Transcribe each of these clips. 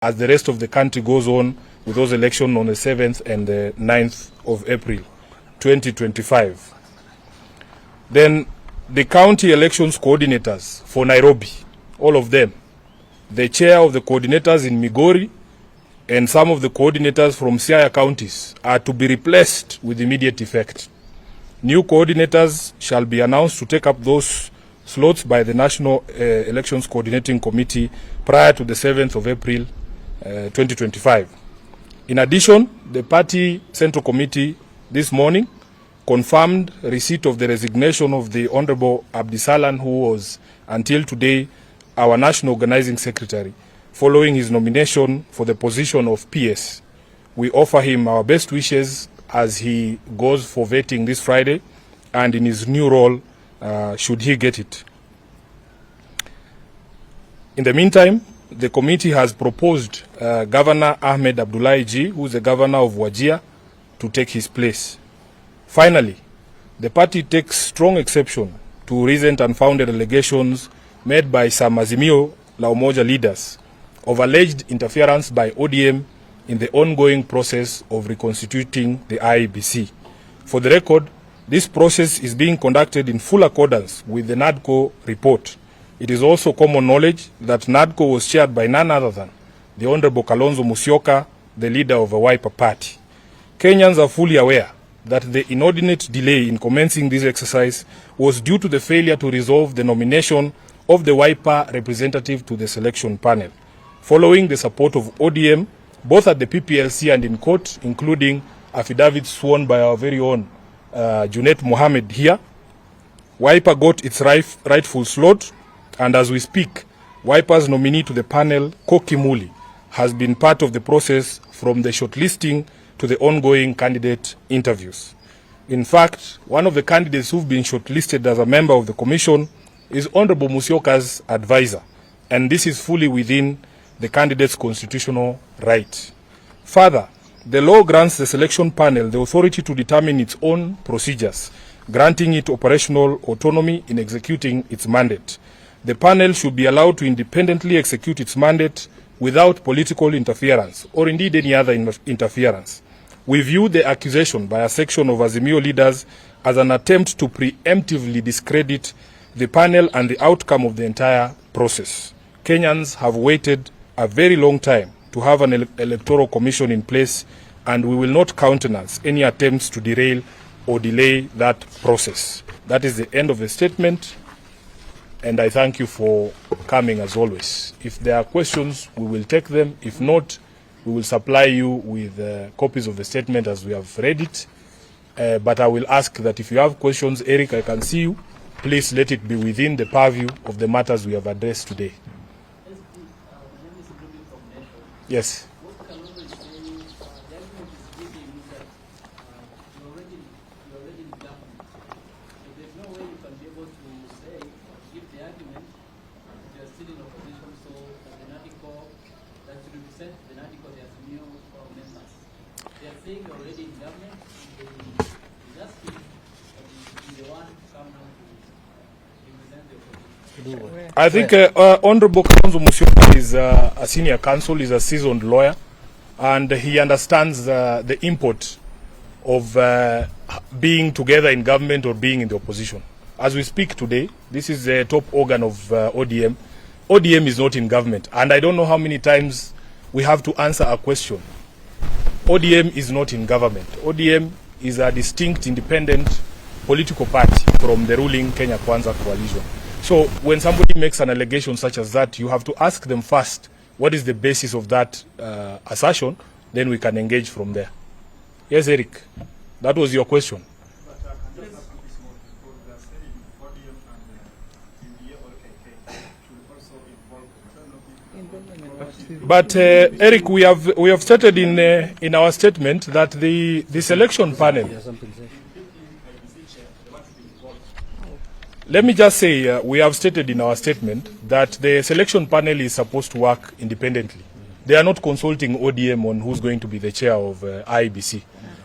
as the rest of the country goes on with those elections on the 7th and the 9th of April 2025. Then the county elections coordinators for Nairobi, all of them, the chair of the coordinators in Migori and some of the coordinators from Siaya counties are to be replaced with immediate effect. New coordinators shall be announced to take up those slots by the National Elections Coordinating Committee prior to the 7th of April 2025. In addition, the party Central Committee this morning confirmed receipt of the resignation of the Honorable Abdisalan, who was until today our National Organizing Secretary, following his nomination for the position of PS. We offer him our best wishes as he goes for vetting this Friday and in his new role, should he get it. In the meantime, the committee has proposed Governor Ahmed Abdullahi G, who is the governor of Wajir, to take his place. Finally, the party takes strong exception to recent unfounded allegations made by some Azimio La Umoja leaders of alleged interference by ODM in the ongoing process of reconstituting the IEBC. For the record, this process is being conducted in full accordance with the NADCO report. It is also common knowledge that NADCO was chaired by none other than the Honorable Kalonzo Musyoka, the leader of the Wiper Party. Kenyans are fully aware that the inordinate delay in commencing this exercise was due to the failure to resolve the nomination of the Wiper representative to the selection panel, following the support of ODM, both at the PPLC and in court, including affidavits sworn by our very own Junet Mohammed here. Wiper got its rightful slot, and as we speak, Wiper's nominee to the panel, Koki Muli, has been part of the process from the shortlisting to the ongoing candidate interviews. In fact, one of the candidates who've been shortlisted as a member of the commission is Honorable Musyoka's advisor, and this is fully within the candidate's constitutional right. Further, the law grants the selection panel the authority to determine its own procedures, granting it operational autonomy in executing its mandate. The panel should be allowed to independently execute its mandate without political interference or indeed any other interference. We view the accusation by a section of Azimio leaders as an attempt to preemptively discredit the panel and the outcome of the entire process. Kenyans have waited a very long time to have an electoral commission in place, and we will not countenance any attempts to derail or delay that process. That is the end of the statement, and I thank you for coming as always. If there are questions, we will take them. If not, we will supply you with copies of the statement as we have read it. But I will ask that if you have questions, Eric, I can see you. Please let it be within the purview of the matters we have addressed today. Yes. I think Honorable Kalonzo Musyoka is a senior counsel, is a seasoned lawyer, and he understands the import of being together in government or being in the opposition. As we speak today, this is the top organ of ODM. ODM is not in government, and I don't know how many times we have to answer a question. ODM is not in government. ODM is a distinct, independent political party from the ruling Kenya Kwanza coalition. So when somebody makes an allegation such as that, you have to ask them first, what is the basis of that assertion? Then we can engage from there. Yes, Eric, that was your question. But Eric, we have stated in our statement that the selection panel. Let me just say, we have stated in our statement that the selection panel is supposed to work independently. They are not consulting ODM on who's going to be the chair of IEBC.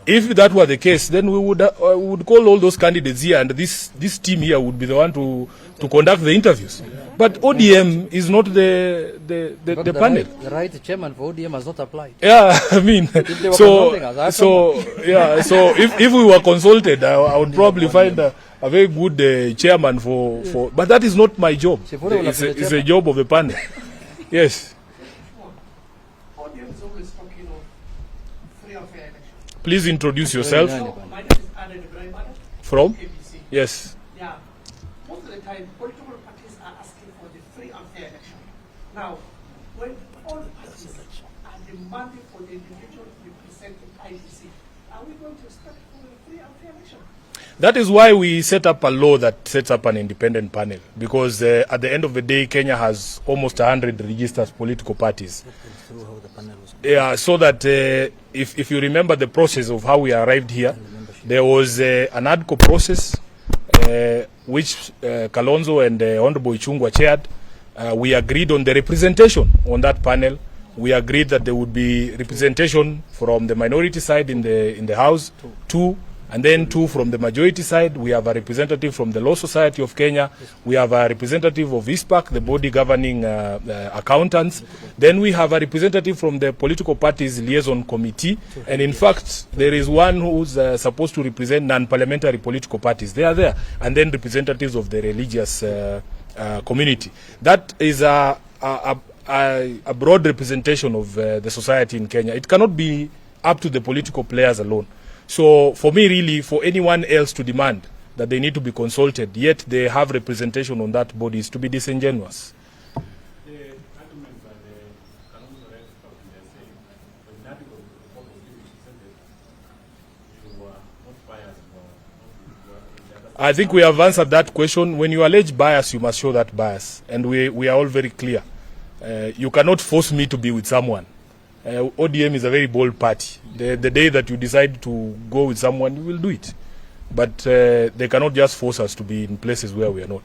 If that were the case, then we would call all those candidates here, and this team here would be the one to conduct the interviews. But ODM is not the panel. The right chairman for ODM has not applied. Yeah, I mean, so if we were consulted, I would probably find a very good chairman for. But that is not my job. It's a job of the panel. Yes. ODM is always talking of free and fair elections. Please introduce yourself. So, my name is Kimeumana From? AJAABU. Yes. Yeah. Most of the time, political parties are asking for the free and fair election. Now, when all parties are demanding for the individual representing IEBC, are we going to start for a free and fair election? That is why we set up a law that sets up an independent panel, because at the end of the day, Kenya has almost 100 registered political parties. Yeah, so that if you remember the process of how we arrived here, there was an ADCO process which Kalonzo and Honorable Ichung'wah chaired. We agreed on the representation on that panel. We agreed that there would be representation from the minority side in the House, two, and then two from the majority side. We have a representative from the Law Society of Kenya. We have a representative of ISPAC, the body governing accountants. Then we have a representative from the political parties liaison committee. And in fact, there is one who's supposed to represent non-parliamentary political parties. They are there. And then representatives of the religious community. That is a broad representation of the society in Kenya. It cannot be up to the political players alone. So for me, really, for anyone else to demand that they need to be consulted, yet they have representation on that body, is to be disingenuous. The argument by the Kalonzo expert, they're saying, when the article report was being presented, you were not biased or I think we have answered that question. When you allege bias, you must show that bias. And we are all very clear. You cannot force me to be with someone. ODM is a very bold party. The day that you decide to go with someone, you will do it. But they cannot just force us to be in places where we are not.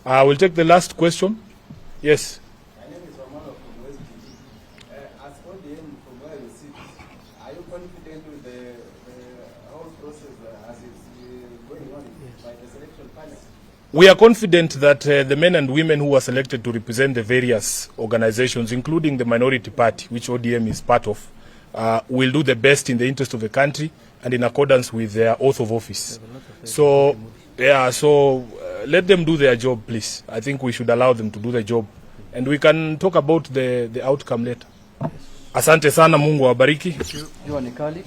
I will take the last question. Yes. My name is Romano from West PG. As ODM, from where you sit, are you confident with the whole process as it's going on by the selection panel? We are confident that the men and women who are selected to represent the various organizations, including the minority party, which ODM is part of, will do the best in the interest of the country and in accordance with their oath of office. So, yeah, let them do their job, please. I think we should allow them to do the job. And we can talk about the outcome later. Asante sana, Mungu awabariki. You are Nikali.